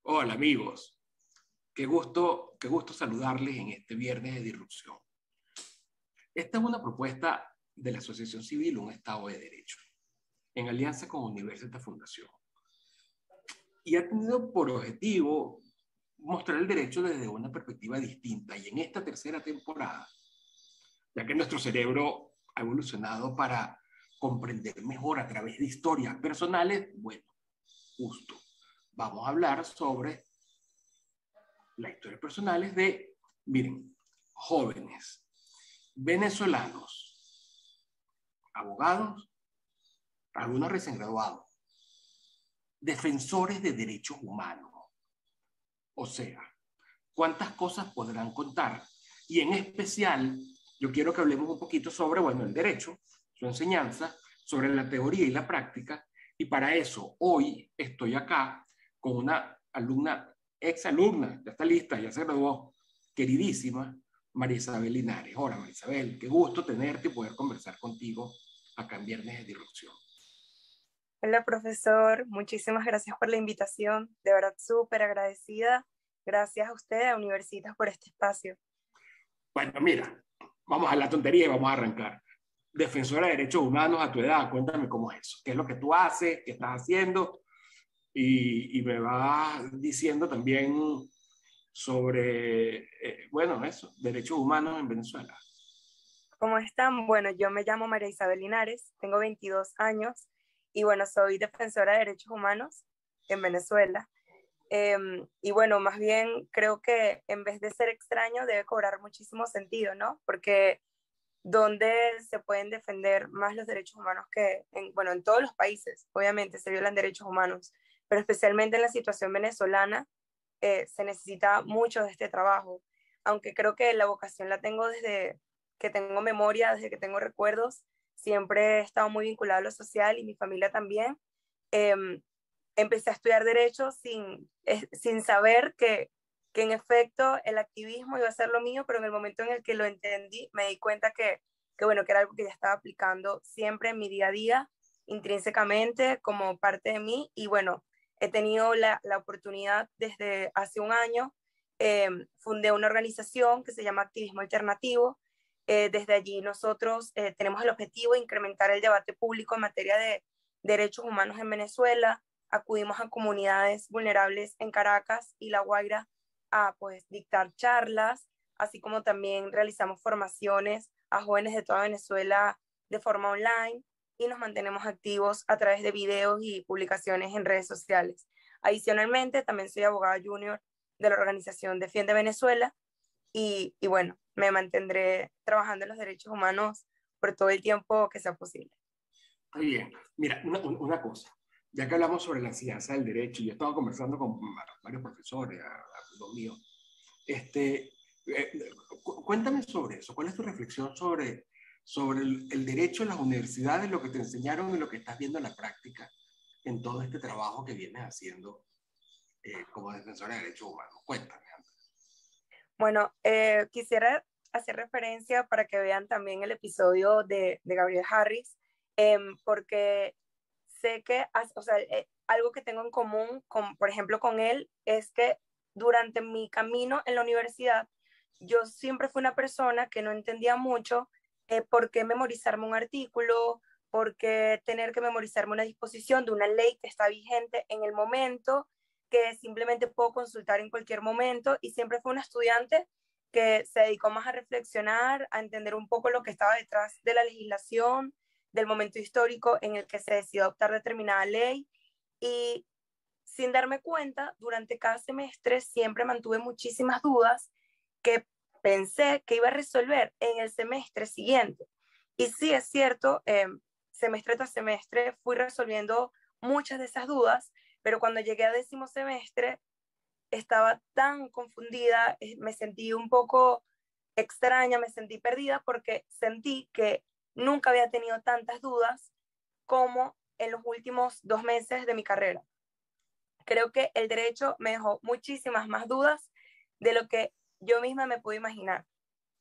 Hola amigos, qué gusto saludarles en este viernes de disrupción. Esta es una propuesta de la Asociación Civil Un Estado de Derecho, en alianza con Universitas Fundación, y ha tenido por objetivo mostrar el derecho desde una perspectiva distinta. Y en esta tercera temporada, ya que nuestro cerebro ha evolucionado para comprender mejor a través de historias personales, bueno, justo, vamos a hablar sobre las historias personales de, miren, jóvenes venezolanos, abogados, algunos recién graduados, defensores de derechos humanos. O sea, ¿cuántas cosas podrán contar? Y en especial, yo quiero que hablemos un poquito sobre, bueno, el derecho, su enseñanza, sobre la teoría y la práctica. Y para eso, hoy estoy acá con una alumna, ex alumna, ya está lista, ya se graduó, queridísima, María Isabel Linares. Hola, María Isabel, qué gusto tenerte y poder conversar contigo acá en Viernes de Disrupción. Hola, profesor. Muchísimas gracias por la invitación. De verdad, súper agradecida. Gracias a usted, a Universitas, por este espacio. Bueno, mira, vamos a la tontería y vamos a arrancar. Defensora de derechos humanos a tu edad, cuéntame cómo es eso, qué es lo que tú haces, qué estás haciendo y me vas diciendo también sobre, bueno, eso, derechos humanos en Venezuela. ¿Cómo están? Bueno, yo me llamo María Isabel Linares, tengo 22 años y bueno, soy defensora de derechos humanos en Venezuela. Y bueno, más bien creo que en vez de ser extraño debe cobrar muchísimo sentido, ¿no? Porque donde se pueden defender más los derechos humanos que, bueno, en todos los países, obviamente se violan derechos humanos, pero especialmente en la situación venezolana se necesita mucho de este trabajo, aunque creo que la vocación la tengo desde que tengo memoria, desde que tengo recuerdos, siempre he estado muy vinculada a lo social y mi familia también. Eh, Empecé a estudiar derecho sin saber que en efecto el activismo iba a ser lo mío, pero en el momento en el que lo entendí me di cuenta bueno, que era algo que ya estaba aplicando siempre en mi día a día, intrínsecamente como parte de mí y bueno, he tenido la oportunidad desde hace un año, fundé una organización que se llama Activismo Alternativo. Desde allí nosotros tenemos el objetivo de incrementar el debate público en materia de derechos humanos en Venezuela. Acudimos a comunidades vulnerables en Caracas y La Guaira a pues dictar charlas, así como también realizamos formaciones a jóvenes de toda Venezuela de forma online y nos mantenemos activos a través de videos y publicaciones en redes sociales. Adicionalmente, también soy abogada junior de la organización Defiende Venezuela y bueno, me mantendré trabajando en los derechos humanos por todo el tiempo que sea posible. Está bien. Mira, una cosa, ya que hablamos sobre la enseñanza del derecho, y yo estaba conversando con varios profesores, amigos míos, cuéntame sobre eso, ¿cuál es tu reflexión sobre el derecho en las universidades, lo que te enseñaron y lo que estás viendo en la práctica en todo este trabajo que vienes haciendo como defensora de derechos humanos? Cuéntame. Bueno, quisiera hacer referencia para que vean también el episodio de Gabriel Harris, porque sé que, o sea, algo que tengo en común, con, por ejemplo, con él, es que durante mi camino en la universidad, yo siempre fui una persona que no entendía mucho por qué memorizarme un artículo, por qué tener que memorizarme una disposición de una ley que está vigente en el momento, que simplemente puedo consultar en cualquier momento, y siempre fui una estudiante que se dedicó más a reflexionar, a entender un poco lo que estaba detrás de la legislación, del momento histórico en el que se decidió adoptar determinada ley, y sin darme cuenta, durante cada semestre siempre mantuve muchísimas dudas que pensé que iba a resolver en el semestre siguiente. Y sí, es cierto, semestre tras semestre fui resolviendo muchas de esas dudas, pero cuando llegué a décimo semestre estaba tan confundida, me sentí un poco extraña, me sentí perdida porque sentí que nunca había tenido tantas dudas como en los últimos 2 meses de mi carrera. Creo que el derecho me dejó muchísimas más dudas de lo que yo misma me pude imaginar.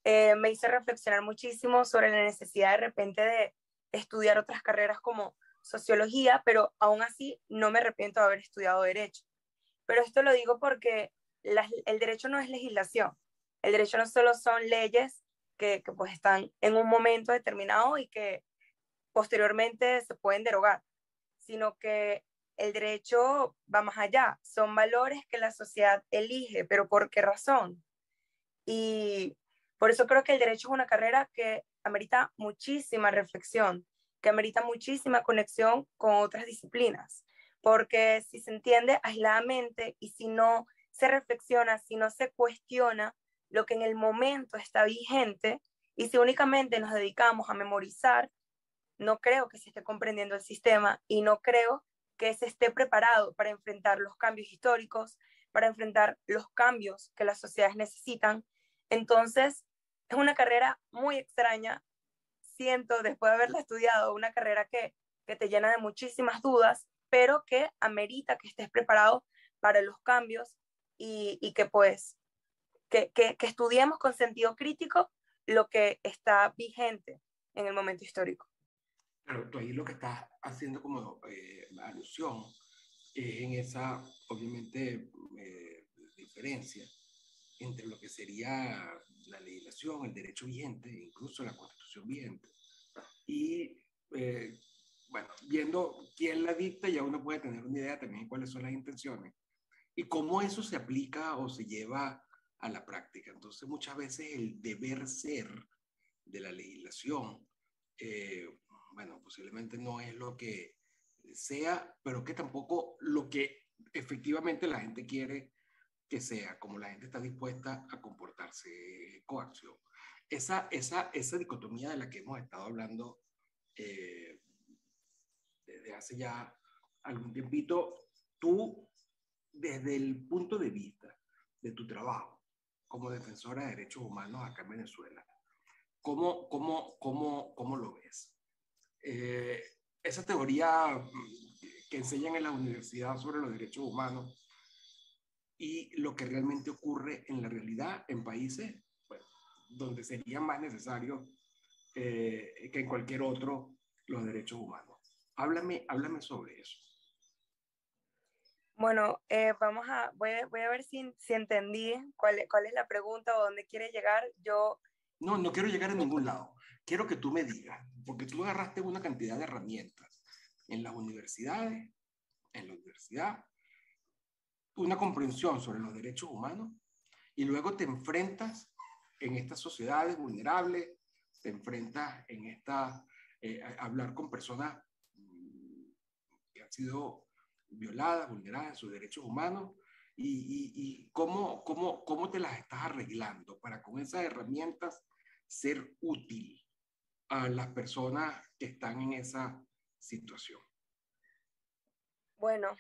Me hizo reflexionar muchísimo sobre la necesidad de repente de estudiar otras carreras como sociología, pero aún así no me arrepiento de haber estudiado derecho. pero esto lo digo porque el derecho no es legislación. El derecho no solo son leyes que pues están en un momento determinado y que posteriormente se pueden derogar, sino que el derecho va más allá. Son valores que la sociedad elige, pero ¿por qué razón? Y por eso creo que el derecho es una carrera que amerita muchísima reflexión, que amerita muchísima conexión con otras disciplinas, porque si se entiende aisladamente y si no se reflexiona, si no se cuestiona lo que en el momento está vigente y si únicamente nos dedicamos a memorizar, no creo que se esté comprendiendo el sistema y no creo que se esté preparado para enfrentar los cambios históricos, para enfrentar los cambios que las sociedades necesitan. Entonces, es una carrera muy extraña, siento, después de haberla estudiado, una carrera que te llena de muchísimas dudas, pero que amerita que estés preparado para los cambios y que pues, que estudiemos con sentido crítico lo que está vigente en el momento histórico. Claro, tú ahí lo que estás haciendo como alusión es en esa, obviamente, diferencia entre lo que sería la legislación, el derecho vigente, incluso la constitución vigente. Y bueno, viendo quién la dicta, ya uno puede tener una idea también de cuáles son las intenciones y cómo eso se aplica o se lleva a la práctica. Entonces, muchas veces el deber ser de la legislación, eh, bueno, posiblemente no es lo que sea, pero que tampoco lo que efectivamente la gente quiere que sea, como la gente está dispuesta a comportarse, coacción. Esa dicotomía de la que hemos estado hablando eh, desde hace ya algún tiempito, tú, desde el punto de vista de tu trabajo como defensora de derechos humanos acá en Venezuela, ¿cómo lo ves? Eh, esa teoría que enseñan en la universidad sobre los derechos humanos y lo que realmente ocurre en la realidad en países bueno, donde sería más necesario que en cualquier otro los derechos humanos. Háblame sobre eso. Bueno, voy a ver si entendí cuál es la pregunta o dónde quiere llegar. Yo, No, no quiero llegar a ningún lado. Quiero que tú me digas, porque tú agarraste una cantidad de herramientas en las universidades, en la universidad, una comprensión sobre los derechos humanos y luego te enfrentas en estas sociedades vulnerables, te enfrentas en a hablar con personas que han sido violadas, vulneradas en sus derechos humanos y cómo te las estás arreglando para con esas herramientas ser útil a las personas que están en esa situación. bueno,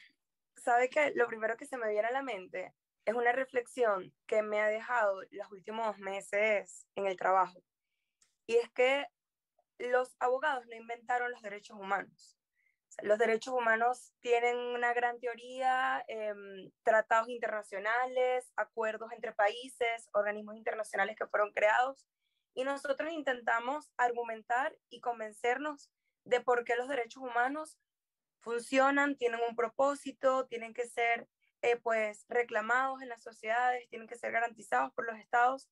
sabe que lo primero que se me viene a la mente es una reflexión que me ha dejado los últimos meses en el trabajo. Y es que los abogados no inventaron los derechos humanos. O sea, los derechos humanos tienen una gran teoría, tratados internacionales, acuerdos entre países, organismos internacionales que fueron creados, y nosotros intentamos argumentar y convencernos de por qué los derechos humanos funcionan, tienen un propósito, tienen que ser pues reclamados en las sociedades, tienen que ser garantizados por los estados,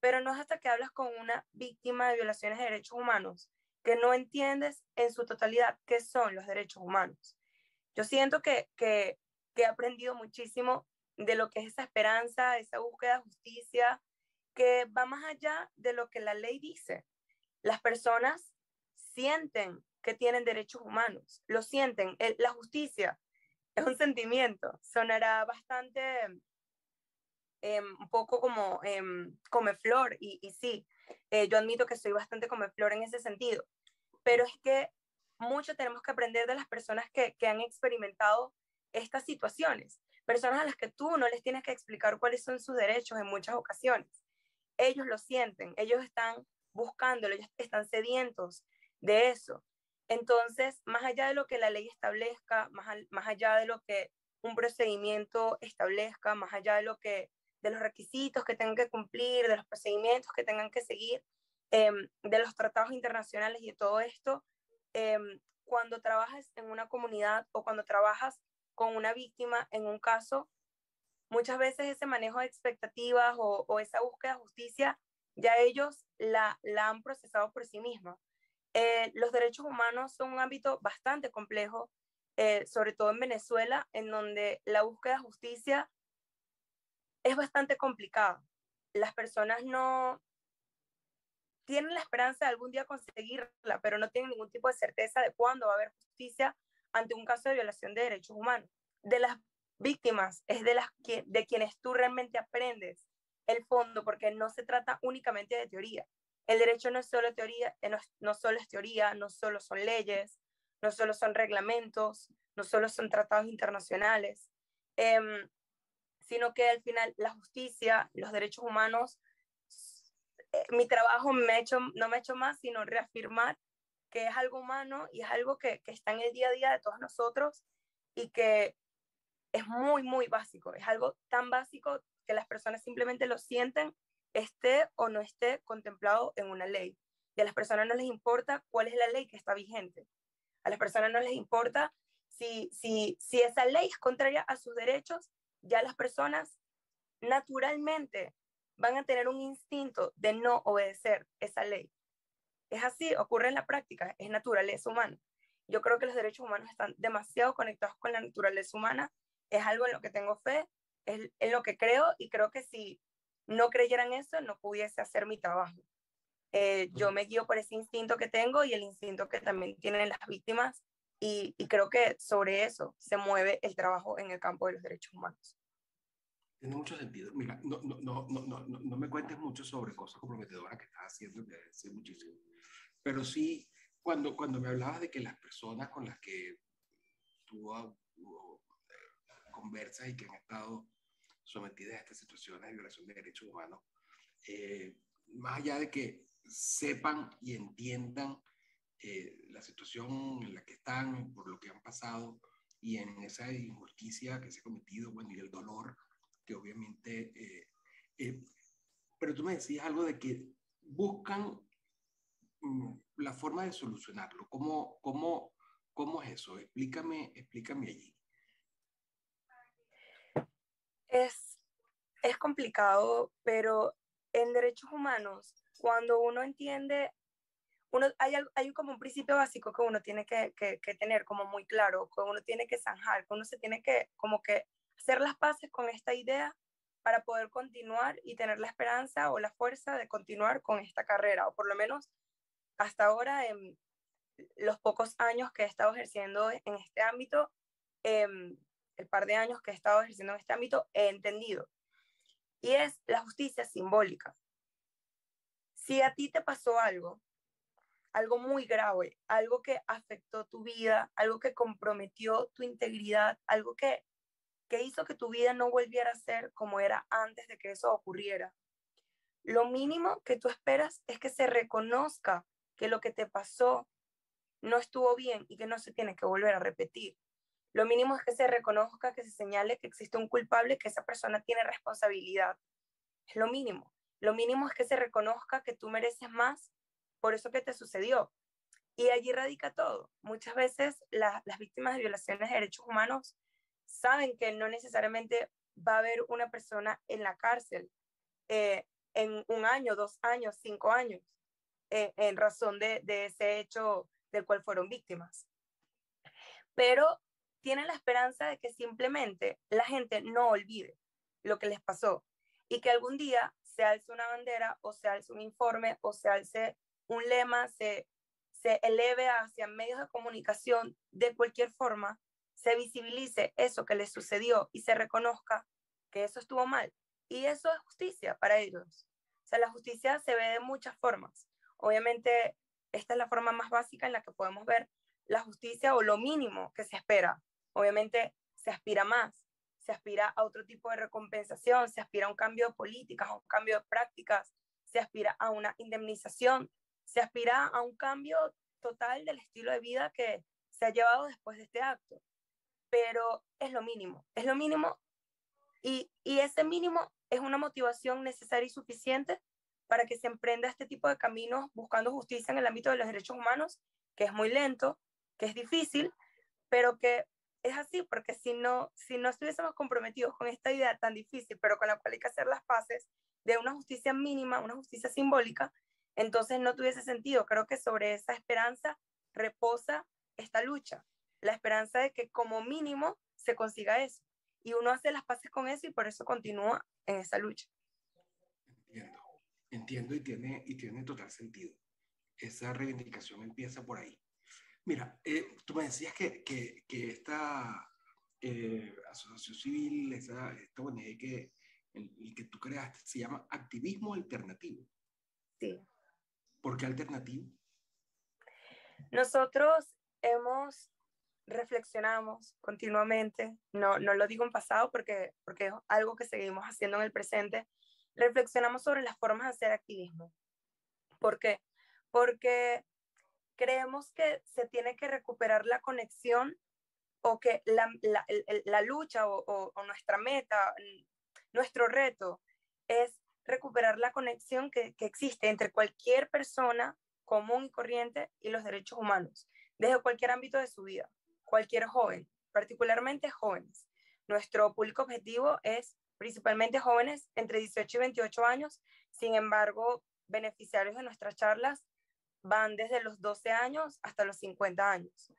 pero no es hasta que hablas con una víctima de violaciones de derechos humanos que no entiendes en su totalidad qué son los derechos humanos. Yo siento que he aprendido muchísimo de lo que es esa esperanza, esa búsqueda de justicia, que va más allá de lo que la ley dice. Las personas sienten que tienen derechos humanos, lo sienten. La justicia es un sentimiento, sonará bastante un poco como comeflor, y sí, yo admito que soy bastante comeflor en ese sentido, pero es que mucho tenemos que aprender de las personas que han experimentado estas situaciones, personas a las que tú no les tienes que explicar cuáles son sus derechos en muchas ocasiones. Ellos lo sienten, ellos están buscándolo, ellos están sedientos de eso. Entonces, más allá de lo que la ley establezca, más allá de lo que un procedimiento establezca, más allá de lo que de los requisitos que tengan que cumplir, de los procedimientos que tengan que seguir, de los tratados internacionales y de todo esto, cuando trabajas en una comunidad o cuando trabajas con una víctima en un caso, muchas veces ese manejo de expectativas o esa búsqueda de justicia, ya ellos la han procesado por sí mismos. Los derechos humanos son un ámbito bastante complejo, sobre todo en Venezuela, en donde la búsqueda de justicia es bastante complicada. Las personas no tienen la esperanza de algún día conseguirla, pero no tienen ningún tipo de certeza de cuándo va a haber justicia ante un caso de violación de derechos humanos. De las víctimas es de quienes tú realmente aprendes el fondo, porque no se trata únicamente de teoría. El derecho no es solo teoría, no solo es teoría, no solo son leyes, no solo son reglamentos, no solo son tratados internacionales, sino que al final la justicia, los derechos humanos, mi trabajo no me ha hecho más sino reafirmar que es algo humano y es algo que está en el día a día de todos nosotros y que es muy, muy básico. Es algo tan básico que las personas simplemente lo sienten, esté o no esté contemplado en una ley. Y a las personas no les importa cuál es la ley que está vigente. A las personas no les importa si esa ley es contraria a sus derechos, ya las personas naturalmente van a tener un instinto de no obedecer esa ley. Es así, ocurre en la práctica, es naturaleza humana. Yo creo que los derechos humanos están demasiado conectados con la naturaleza humana, es algo en lo que tengo fe, es en lo que creo y creo que si no creyeran eso no pudiese hacer mi trabajo. Yo me guío por ese instinto que tengo y el instinto que también tienen las víctimas y creo que sobre eso se mueve el trabajo en el campo de los derechos humanos. Tiene mucho sentido. Mira, no me cuentes mucho sobre cosas comprometedoras que estás haciendo, que es muchísimo. Pero sí, cuando me hablabas de que las personas con las que tú conversas y que han estado sometidas a estas situaciones de violación de derechos humanos, más allá de que sepan y entiendan la situación en la que están, por lo que han pasado y en esa injusticia que se ha cometido, bueno, y el dolor que obviamente... eh, pero tú me decías algo de que buscan la forma de solucionarlo. ¿Cómo es eso? Explícame allí. Es, es complicado, pero en derechos humanos, cuando uno entiende, hay como un principio básico que uno tiene que tener como muy claro, que uno tiene que zanjar, que uno se tiene que como que hacer las paces con esta idea para poder continuar y tener la esperanza o la fuerza de continuar con esta carrera, o por lo menos hasta ahora en los pocos años que he estado ejerciendo en este ámbito, el par de años que he estado ejerciendo en este ámbito, he entendido. Y es la justicia simbólica. Si a ti te pasó algo muy grave, algo que afectó tu vida, algo que comprometió tu integridad, algo que hizo que tu vida no volviera a ser como era antes de que eso ocurriera. Lo mínimo que tú esperas es que se reconozca que lo que te pasó no estuvo bien y que no se tiene que volver a repetir. Lo mínimo es que se reconozca, que se señale que existe un culpable, que esa persona tiene responsabilidad. Es lo mínimo. Lo mínimo es que se reconozca que tú mereces más por eso que te sucedió. Y allí radica todo. Muchas veces las víctimas de violaciones de derechos humanos saben que no necesariamente va a haber una persona en la cárcel en un año, 2 años, 5 años, en razón de ese hecho del cual fueron víctimas. Pero tienen la esperanza de que simplemente la gente no olvide lo que les pasó y que algún día se alce una bandera o se alce un informe o se alce un lema, se eleve hacia medios de comunicación de cualquier forma, se visibilice eso que les sucedió y se reconozca que eso estuvo mal. Y eso es justicia para ellos. O sea, la justicia se ve de muchas formas. Obviamente, esta es la forma más básica en la que podemos ver la justicia o lo mínimo que se espera. Obviamente se aspira más, se aspira a otro tipo de recompensación, se aspira a un cambio de políticas, a un cambio de prácticas, se aspira a una indemnización, se aspira a un cambio total del estilo de vida que se ha llevado después de este acto. Pero es lo mínimo y ese mínimo es una motivación necesaria y suficiente para que se emprenda este tipo de caminos buscando justicia en el ámbito de los derechos humanos, que es muy lento, que es difícil, pero que es así, porque si no estuviésemos comprometidos con esta idea tan difícil, pero con la cual hay que hacer las paces, de una justicia mínima, una justicia simbólica, entonces no tuviese sentido. Creo que sobre esa esperanza reposa esta lucha, la esperanza de que como mínimo se consiga eso. Y uno hace las paces con eso y por eso continúa en esa lucha. Entiendo, entiendo y tiene total sentido. Esa reivindicación empieza por ahí. Mira, tú me decías que esta asociación civil, esta ONG el que tú creaste, se llama Activismo Alternativo. Sí. ¿Por qué alternativo? Nosotros reflexionamos continuamente, no lo digo en pasado porque es algo que seguimos haciendo en el presente, reflexionamos sobre las formas de hacer activismo. ¿Por qué? Porque creemos que se tiene que recuperar la conexión o que la lucha o nuestra meta, nuestro reto es recuperar la conexión que existe entre cualquier persona común y corriente y los derechos humanos, desde cualquier ámbito de su vida, cualquier joven, particularmente jóvenes. Nuestro público objetivo es principalmente jóvenes entre 18 y 28 años, sin embargo, beneficiarios de nuestras charlas van desde los 12 años hasta los 50 años.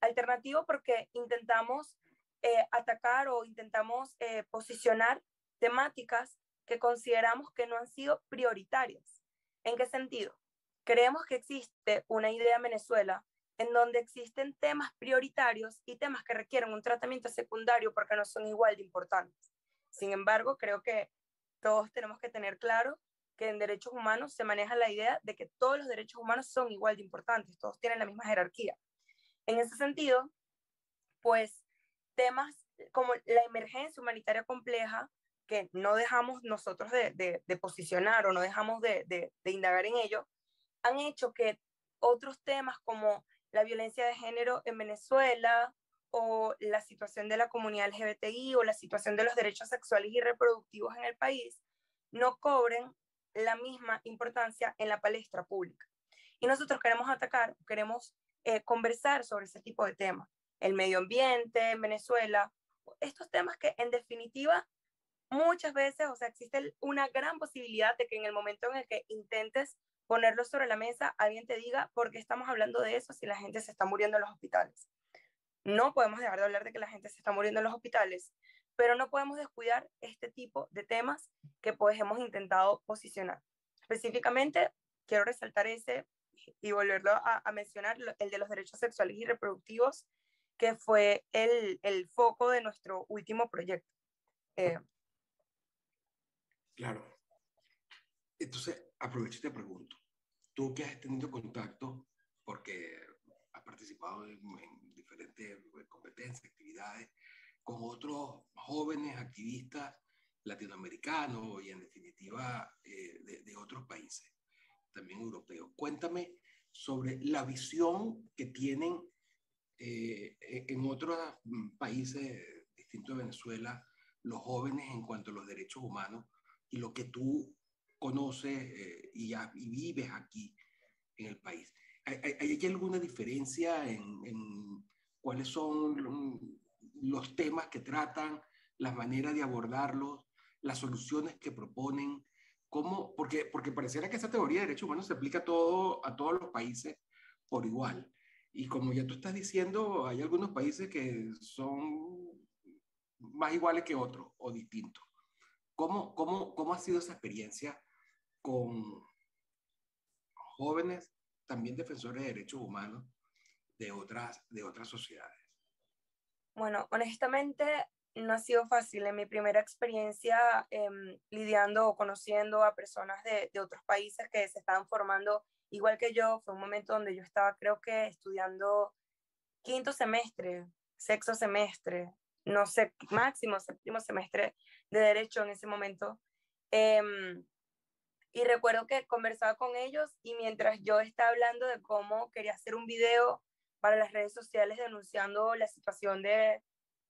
Alternativo porque intentamos atacar o intentamos posicionar temáticas que consideramos que no han sido prioritarias. ¿En qué sentido? Creemos que existe una idea en Venezuela en donde existen temas prioritarios y temas que requieren un tratamiento secundario porque no son igual de importantes. Sin embargo, creo que todos tenemos que tener claro que en derechos humanos se maneja la idea de que todos los derechos humanos son igual de importantes, todos tienen la misma jerarquía. En ese sentido, pues temas como la emergencia humanitaria compleja, que no dejamos nosotros de posicionar o no dejamos de indagar en ello, han hecho que otros temas como la violencia de género en Venezuela o la situación de la comunidad LGBTI o la situación de los derechos sexuales y reproductivos en el país no cobren la misma importancia en la palestra pública. Y nosotros queremos atacar, queremos conversar sobre ese tipo de temas. El medio ambiente en Venezuela, estos temas que en definitiva muchas veces, o sea, existe una gran posibilidad de que en el momento en el que intentes ponerlo sobre la mesa, alguien te diga, ¿por qué estamos hablando de eso si la gente se está muriendo en los hospitales? No podemos dejar de hablar de que la gente se está muriendo en los hospitales, pero no podemos descuidar este tipo de temas que pues hemos intentado posicionar. Específicamente, quiero resaltar ese y volverlo a mencionar, el de los derechos sexuales y reproductivos, que fue el foco de nuestro último proyecto. Claro. Entonces, aprovecho y te pregunto, tú que has tenido contacto, porque has participado en diferentes competencias, actividades, con otros jóvenes activistas latinoamericanos y en definitiva de otros países, también europeos. Cuéntame sobre la visión que tienen en otros países distintos de Venezuela los jóvenes en cuanto a los derechos humanos y lo que tú conoces y vives aquí en el país. ¿Hay alguna diferencia en cuáles son los temas que tratan, las maneras de abordarlos, las soluciones que proponen? ¿Cómo? Porque pareciera que esa teoría de derechos humanos se aplica a todos los países por igual. Y como ya tú estás diciendo, hay algunos países que son más iguales que otros o distintos. ¿Cómo ha sido esa experiencia con jóvenes, también defensores de derechos humanos de otras sociedades? Bueno, honestamente no ha sido fácil. En mi primera experiencia lidiando o conociendo a personas de otros países que se estaban formando igual que yo, fue un momento donde yo estaba creo que estudiando quinto semestre, sexto semestre, no sé, máximo séptimo semestre de derecho en ese momento. Em, y recuerdo que conversaba con ellos y mientras yo estaba hablando de cómo quería hacer un video para las redes sociales denunciando la situación de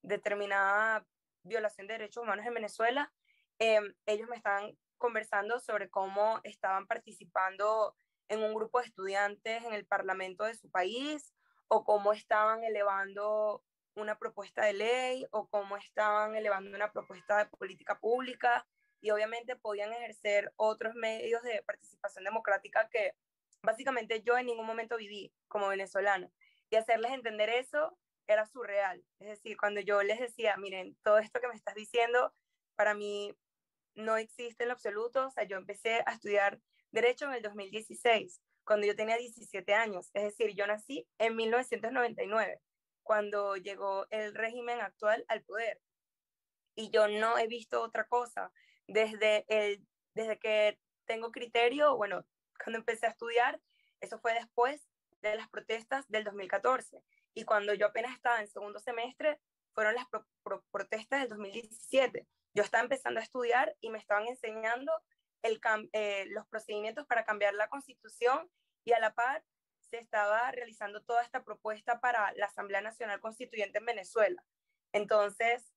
determinada violación de derechos humanos en Venezuela, ellos me estaban conversando sobre cómo estaban participando en un grupo de estudiantes en el parlamento de su país o cómo estaban elevando una propuesta de ley o cómo estaban elevando una propuesta de política pública, y obviamente podían ejercer otros medios de participación democrática que básicamente yo en ningún momento viví como venezolana. Y hacerles entender eso era surreal. Es decir, cuando yo les decía, miren, todo esto que me estás diciendo para mí no existe en lo absoluto. O sea, yo empecé a estudiar Derecho en el 2016, cuando yo tenía 17 años. Es decir, yo nací en 1999, cuando llegó el régimen actual al poder. Y yo no he visto otra cosa desde que tengo criterio. Bueno, cuando empecé a estudiar, eso fue después de las protestas del 2014. Y cuando yo apenas estaba en segundo semestre, fueron las protestas del 2017. Yo estaba empezando a estudiar y me estaban enseñando los procedimientos para cambiar la constitución, y a la par se estaba realizando toda esta propuesta para la Asamblea Nacional Constituyente en Venezuela. Entonces,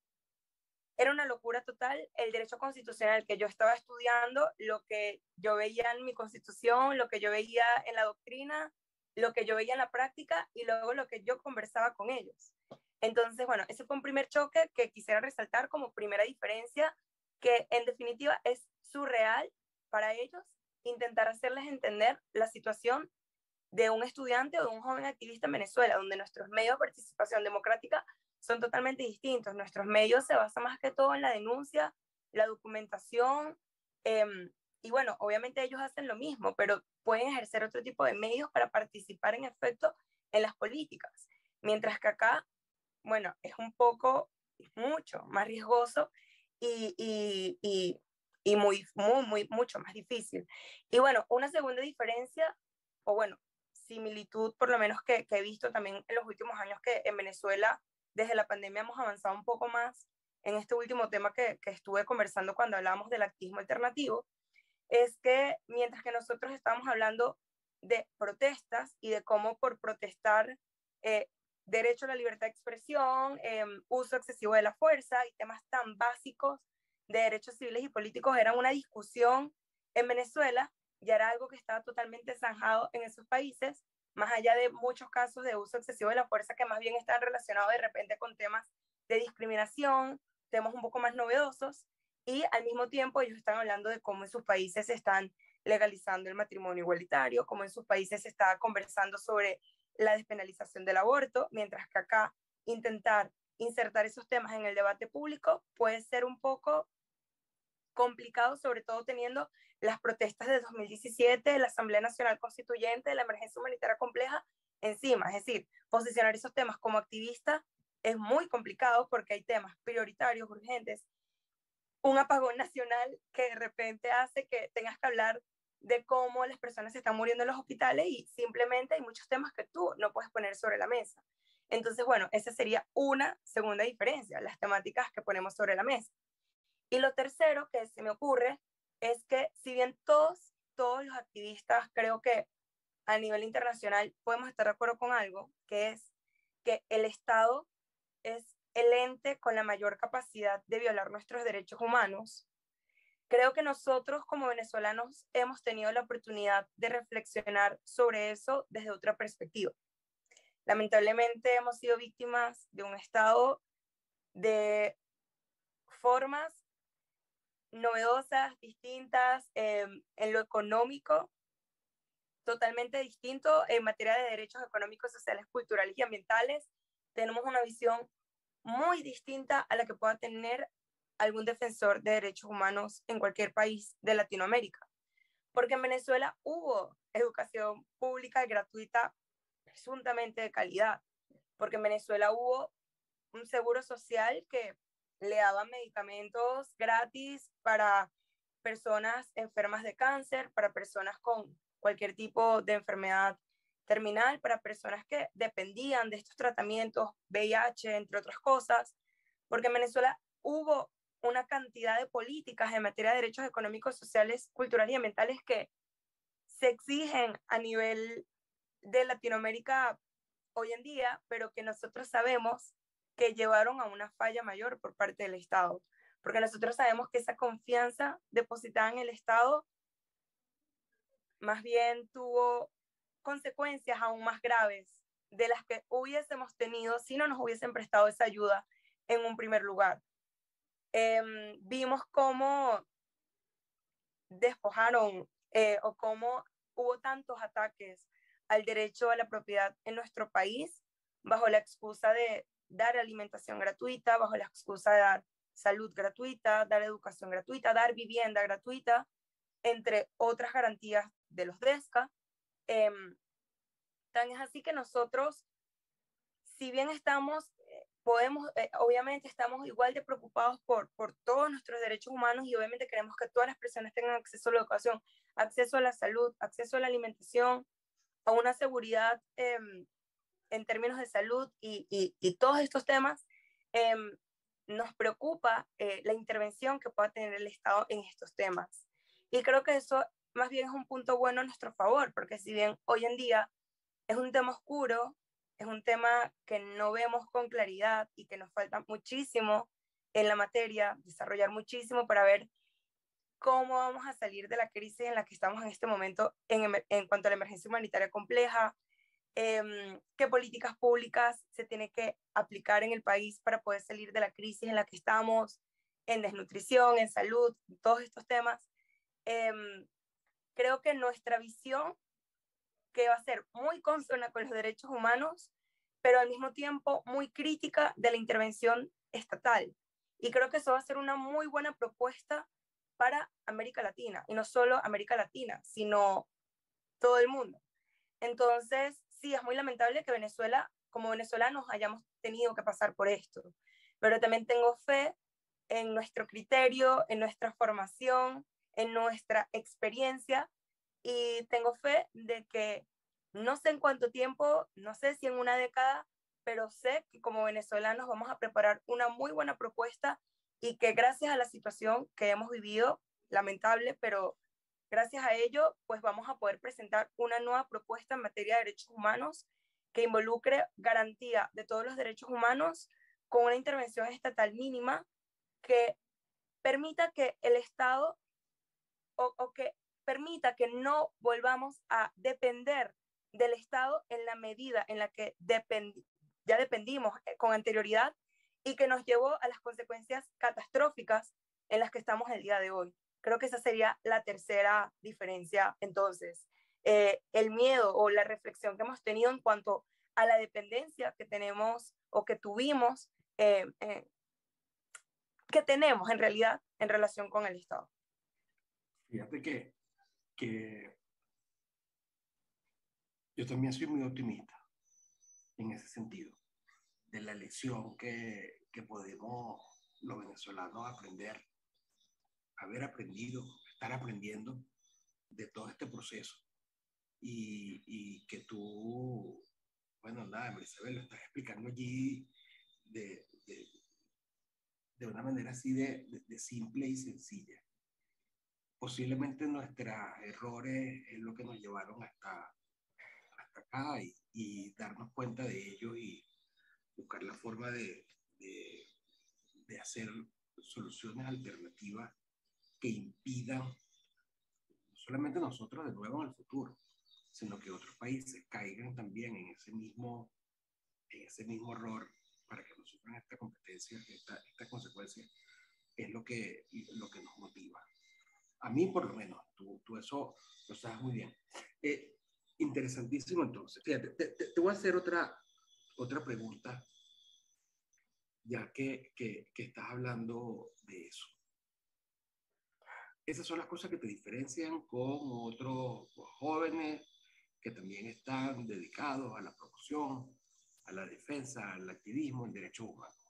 era una locura total el derecho constitucional que yo estaba estudiando, lo que yo veía en mi constitución, lo que yo veía en la doctrina, lo que yo veía en la práctica y luego lo que yo conversaba con ellos. Entonces, bueno, ese fue un primer choque que quisiera resaltar como primera diferencia, que en definitiva es surreal para ellos intentar hacerles entender la situación de un estudiante o de un joven activista en Venezuela, donde nuestros medios de participación democrática son totalmente distintos. Nuestros medios se basan más que todo en la denuncia, la documentación, eh, y bueno, obviamente ellos hacen lo mismo, pero pueden ejercer otro tipo de medios para participar en efecto en las políticas. Mientras que acá, bueno, es un poco, mucho más riesgoso y, y, y, y mucho más difícil. Y bueno, una segunda diferencia, o bueno, similitud por lo menos que he visto también en los últimos años, que en Venezuela desde la pandemia hemos avanzado un poco más en este último tema que estuve conversando cuando hablábamos del activismo alternativo, es que mientras que nosotros estamos hablando de protestas y de cómo por protestar, eh, derecho a la libertad de expresión, uso excesivo de la fuerza y temas tan básicos de derechos civiles y políticos eran una discusión en Venezuela, ya era algo que estaba totalmente zanjado en esos países, más allá de muchos casos de uso excesivo de la fuerza que más bien están relacionados de repente con temas de discriminación, temas un poco más novedosos, y al mismo tiempo ellos están hablando de cómo en sus países se están legalizando el matrimonio igualitario, cómo en sus países se está conversando sobre la despenalización del aborto, mientras que acá intentar insertar esos temas en el debate público puede ser un poco complicado, sobre todo teniendo las protestas de 2017, la Asamblea Nacional Constituyente, la emergencia humanitaria compleja encima. Es decir, posicionar esos temas como activista es muy complicado porque hay temas prioritarios, urgentes, un apagón nacional que de repente hace que tengas que hablar de cómo las personas se están muriendo en los hospitales y simplemente hay muchos temas que tú no puedes poner sobre la mesa. Entonces, bueno, esa sería una segunda diferencia, las temáticas que ponemos sobre la mesa. Y lo tercero que se me ocurre es que si bien todos los activistas creo que a nivel internacional podemos estar de acuerdo con algo, que es que el Estado es el ente con la mayor capacidad de violar nuestros derechos humanos, creo que nosotros como venezolanos hemos tenido la oportunidad de reflexionar sobre eso desde otra perspectiva. Lamentablemente hemos sido víctimas de un Estado de formas novedosas, distintas, en lo económico, totalmente distinto en materia de derechos económicos, sociales, culturales y ambientales. Tenemos una visión muy distinta a la que pueda tener algún defensor de derechos humanos en cualquier país de Latinoamérica. Porque en Venezuela hubo educación pública y gratuita presuntamente de calidad, porque en Venezuela hubo un seguro social que le daba medicamentos gratis para personas enfermas de cáncer, para personas con cualquier tipo de enfermedad terminal, para personas que dependían de estos tratamientos, VIH, entre otras cosas, porque en Venezuela hubo una cantidad de políticas en materia de derechos económicos, sociales, culturales y ambientales que se exigen a nivel de Latinoamérica hoy en día, pero que nosotros sabemos que llevaron a una falla mayor por parte del Estado, porque nosotros sabemos que esa confianza depositada en el Estado más bien tuvo consecuencias aún más graves de las que hubiésemos tenido si no nos hubiesen prestado esa ayuda en un primer lugar. Vimos cómo despojaron o cómo hubo tantos ataques al derecho a la propiedad en nuestro país bajo la excusa de dar alimentación gratuita, bajo la excusa de dar salud gratuita, dar educación gratuita, dar vivienda gratuita, entre otras garantías de los DESCA. Tan es así que nosotros, si bien estamos, obviamente estamos igual de preocupados por todos nuestros derechos humanos y obviamente queremos que todas las personas tengan acceso a la educación, acceso a la salud, acceso a la alimentación, a una seguridad en términos de salud y todos estos temas. Nos preocupa la intervención que pueda tener el Estado en estos temas. Y creo que eso más bien es un punto bueno a nuestro favor, porque si bien hoy en día es un tema oscuro, es un tema que no vemos con claridad y que nos falta muchísimo en la materia, desarrollar muchísimo para ver cómo vamos a salir de la crisis en la que estamos en este momento en cuanto a la emergencia humanitaria compleja, qué políticas públicas se tiene que aplicar en el país para poder salir de la crisis en la que estamos, en desnutrición, en salud, todos estos temas. Creo que nuestra visión, que va a ser muy consona con los derechos humanos, pero al mismo tiempo muy crítica de la intervención estatal. Y creo que eso va a ser una muy buena propuesta para América Latina, y no solo América Latina, sino todo el mundo. Entonces, sí, es muy lamentable que Venezuela, como venezolanos, hayamos tenido que pasar por esto, pero también tengo fe en nuestro criterio, en nuestra formación, en nuestra experiencia, y tengo fe de que no sé en cuánto tiempo, no sé si en una década, pero sé que como venezolanos vamos a preparar una muy buena propuesta y que gracias a la situación que hemos vivido, lamentable, pero gracias a ello, pues vamos a poder presentar una nueva propuesta en materia de derechos humanos que involucre garantía de todos los derechos humanos con una intervención estatal mínima que permita que el Estado o que permita que no volvamos a depender del Estado en la medida en la que ya dependimos con anterioridad y que nos llevó a las consecuencias catastróficas en las que estamos el día de hoy. Creo que esa sería la tercera diferencia. Entonces, el miedo o la reflexión que hemos tenido en cuanto a la dependencia que tenemos o que tuvimos, que tenemos en realidad en relación con el Estado. Fíjate que yo también soy muy optimista en ese sentido, de la lección que podemos los venezolanos aprender, haber aprendido, estar aprendiendo de todo este proceso. Y que tú, bueno, nada, Isabel, lo estás explicando allí de, de una manera así de simple y sencilla. Posiblemente nuestros errores es lo que nos llevaron hasta acá y darnos cuenta de ellos y buscar la forma de hacer soluciones alternativas que impidan no solamente nosotros de nuevo en el futuro, sino que otros países caigan también en ese mismo error para que no sufran esta competencia, esta consecuencia, es lo que nos motiva. A mí, por lo menos, tú eso lo sabes muy bien. Interesantísimo, entonces. Fíjate, te voy a hacer otra pregunta, ya que estás hablando de eso. Esas son las cosas que te diferencian con otros jóvenes que también están dedicados a la promoción, a la defensa, al activismo en derechos humanos.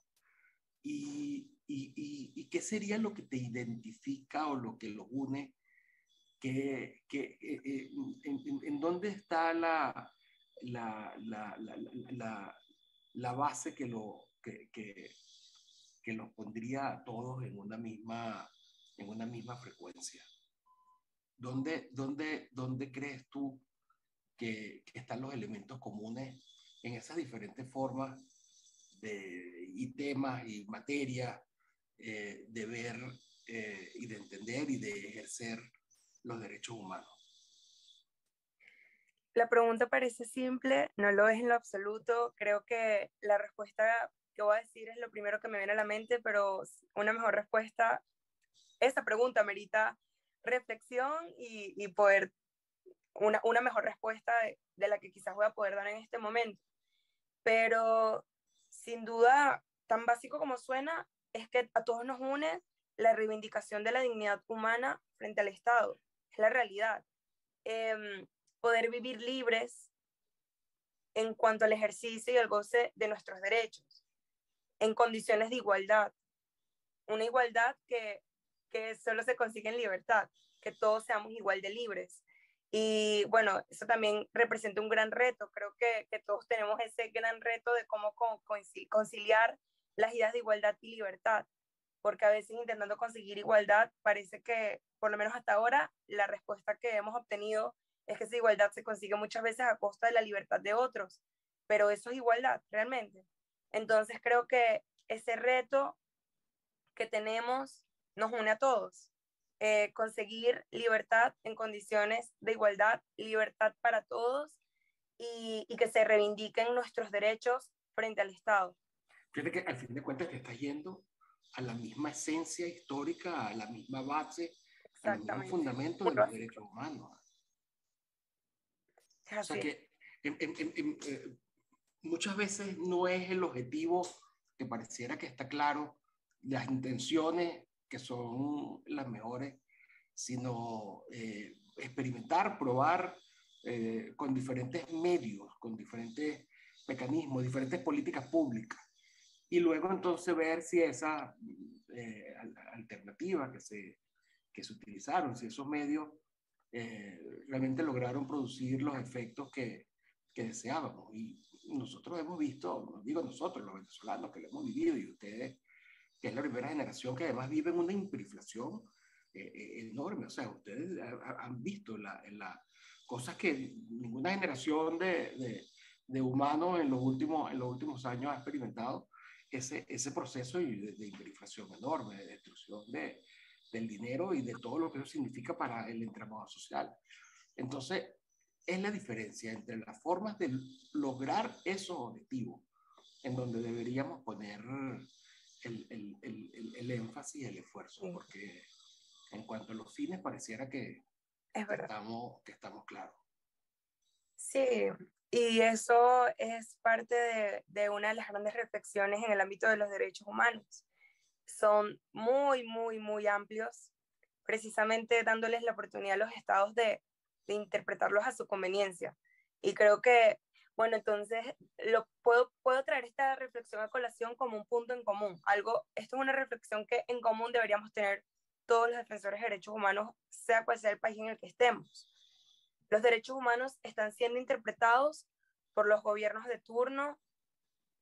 ¿Y qué sería lo que te identifica o lo que los une? En dónde está la base que los pondría a todos en una misma frecuencia? ¿Dónde crees tú que están los elementos comunes en esas diferentes formas y temas y materias de ver y de entender y de ejercer los derechos humanos? La pregunta parece simple, no lo es en lo absoluto. Creo que la respuesta que voy a decir es lo primero que me viene a la mente, pero una mejor respuesta, esta pregunta merita reflexión y poder, una mejor respuesta de la que quizás voy a poder dar en este momento. Pero sin duda, tan básico como suena, es que a todos nos une la reivindicación de la dignidad humana frente al Estado. Es la realidad. Eh, Poder vivir libres en cuanto al ejercicio y el goce de nuestros derechos, en condiciones de igualdad. Una igualdad que solo se consigue en libertad, que todos seamos igual de libres. Y bueno, eso también representa un gran reto. Creo que todos tenemos ese gran reto de cómo conciliar las ideas de igualdad y libertad, porque a veces intentando conseguir igualdad parece que, por lo menos hasta ahora, la respuesta que hemos obtenido es que esa igualdad se consigue muchas veces a costa de la libertad de otros, pero eso es igualdad realmente. Entonces creo que ese reto que tenemos nos une a todos. Conseguir libertad en condiciones de igualdad, libertad para todos y que se reivindiquen nuestros derechos frente al Estado. Fíjate que al fin de cuentas te estás yendo a la misma esencia histórica, a la misma base, a los mismos Exactamente. fundamentos Muy de los básico. derechos humanos. Es O sea así. que muchas veces no es el objetivo que pareciera que está claro, las intenciones que son las mejores, sino experimentar, probar con diferentes medios, con diferentes mecanismos, diferentes políticas públicas. Y luego entonces ver si esa alternativa que se utilizaron, si esos medios realmente lograron producir los efectos que deseábamos. Y nosotros hemos visto, no digo nosotros, los venezolanos que lo hemos vivido y ustedes, que es la primera generación que además viven una hiperinflación enorme. O sea, ustedes han visto cosas que ninguna generación de humanos en los últimos años ha experimentado ese proceso de hiperinflación enorme, de destrucción del dinero y de todo lo que eso significa para el entramado social. Entonces, es la diferencia entre las formas de lograr esos objetivos, en donde deberíamos poner el énfasis, el esfuerzo, Sí, porque en cuanto a los fines pareciera es verdad. que estamos claros. Sí, y eso es parte de una de las grandes reflexiones en el ámbito de los derechos humanos. Son muy, muy, muy amplios, precisamente dándoles la oportunidad a los estados de interpretarlos a su conveniencia. Y creo que, bueno, entonces puedo traer esta reflexión a colación como un punto en común. Esto es una reflexión que en común deberíamos tener todos los defensores de derechos humanos, sea cual sea el país en el que estemos. Los derechos humanos están siendo interpretados por los gobiernos de turno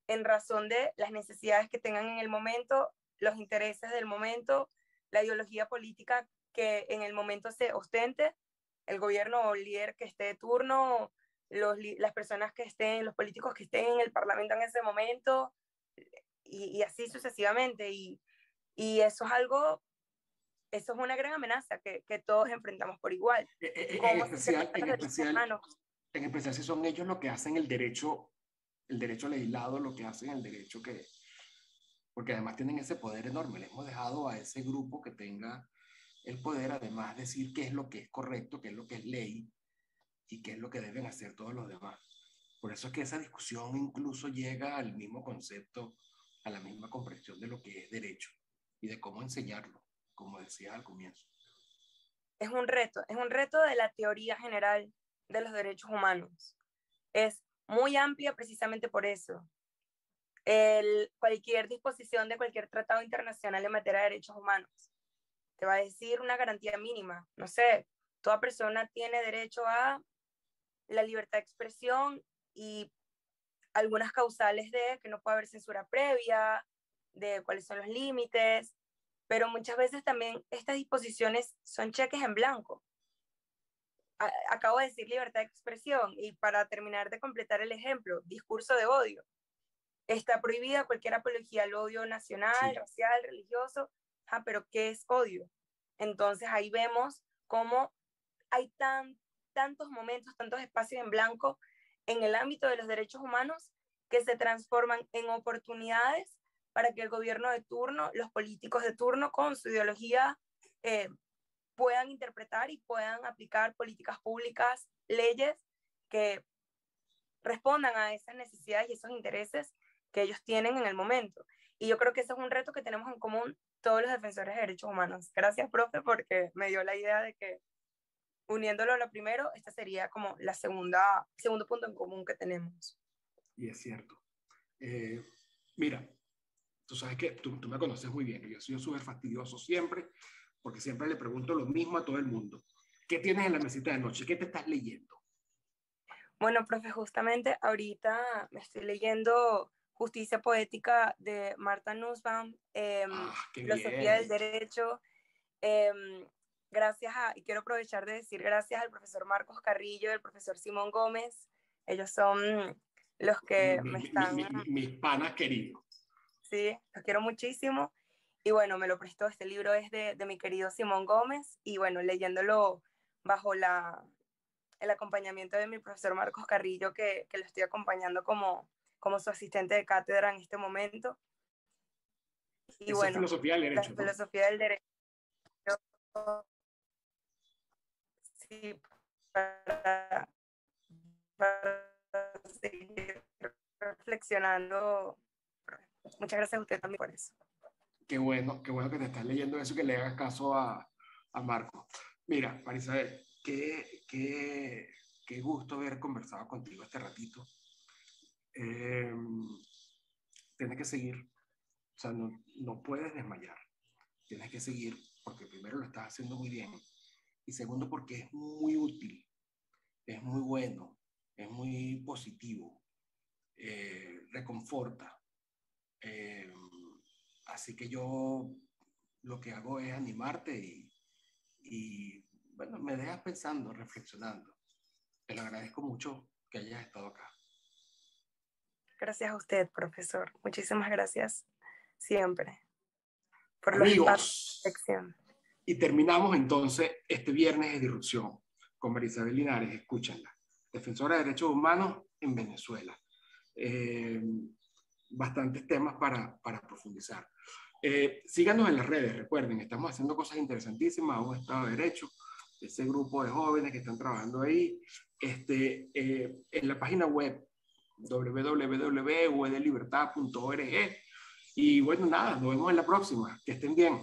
en razón de las necesidades que tengan en el momento, los intereses del momento, la ideología política que en el momento se ostente, el gobierno o el líder que esté de turno, las personas que estén, los políticos que estén en el parlamento en ese momento, y así sucesivamente. Y eso es algo, eso es una gran amenaza que todos enfrentamos por igual. En ¿Cómo se especial, interpretan los derechos humanos? en especial si son ellos los que hacen el derecho legislado, lo que hacen el derecho que, porque además tienen ese poder enorme. Le hemos dejado a ese grupo que tenga el poder, además, decir qué es lo que es correcto, qué es lo que es ley y qué es lo que deben hacer todos los demás. Por eso es que esa discusión incluso llega al mismo concepto, a la misma comprensión de lo que es derecho y de cómo enseñarlo, como decía al comienzo. Es un reto de la teoría general de los derechos humanos. Es muy amplia precisamente por eso. Cualquier disposición de cualquier tratado internacional en materia de derechos humanos te va a decir una garantía mínima. No sé, toda persona tiene derecho a la libertad de expresión y algunas causales de que no puede haber censura previa, de cuáles son los límites, pero muchas veces también estas disposiciones son cheques en blanco. Acabo de decir libertad de expresión y para terminar de completar el ejemplo, discurso de odio. Está prohibida cualquier apología al odio nacional, Sí, racial, religioso, pero ¿qué es odio? Entonces ahí vemos cómo hay tantos momentos, tantos espacios en blanco en el ámbito de los derechos humanos que se transforman en oportunidades para que el gobierno de turno, los políticos de turno con su ideología puedan interpretar y puedan aplicar políticas públicas, leyes que respondan a esas necesidades y esos intereses que ellos tienen en el momento. Y yo creo que ese es un reto que tenemos en común todos los defensores de derechos humanos. Gracias, profe, porque me dio la idea de que uniéndolo a lo primero, esta sería como la segundo punto en común que tenemos. Y es cierto. Mira, tú sabes que tú me conoces muy bien, yo soy súper fastidioso siempre, porque siempre le pregunto lo mismo a todo el mundo. ¿Qué tienes en la mesita de noche? ¿Qué te estás leyendo? Bueno, profe, justamente ahorita me estoy leyendo Justicia Poética de Martha Nussbaum, Filosofía del bien. Derecho. Y quiero aprovechar de decir gracias al profesor Marcos Carrillo y al profesor Simón Gómez. Ellos son los que me están... Mis panas queridos. Sí, los quiero muchísimo. Y bueno, me lo prestó, este libro es de mi querido Simón Gómez, y bueno, leyéndolo bajo el acompañamiento de mi profesor Marcos Carrillo, que lo estoy acompañando como su asistente de cátedra en este momento. Y Eso bueno, es filosofía del derecho, la ¿no? filosofía del derecho, sí, para seguir reflexionando. Muchas gracias a usted también por eso. Qué bueno que te estás leyendo eso, que le hagas caso a Marco. Mira, Marisabel, qué gusto haber conversado contigo este ratito. Tienes que seguir, o sea, no puedes desmayar, tienes que seguir porque primero lo estás haciendo muy bien y segundo porque es muy útil, es muy bueno, es muy positivo, reconforta. Así que yo lo que hago es animarte y bueno, me dejas pensando, reflexionando. Te lo agradezco mucho que hayas estado acá. Gracias a usted, profesor. Muchísimas gracias siempre por los espacios de Amigos, reflexión. y terminamos entonces este viernes de disrupción con Marisabel Linares, escúchanla, defensora de derechos humanos en Venezuela. Bastantes temas para profundizar. Síganos en las redes, recuerden, estamos haciendo cosas interesantísimas, un Estado de Derecho, ese grupo de jóvenes que están trabajando ahí, en la página web www.udlibertad.org. Y bueno, nada, nos vemos en la próxima. Que estén bien.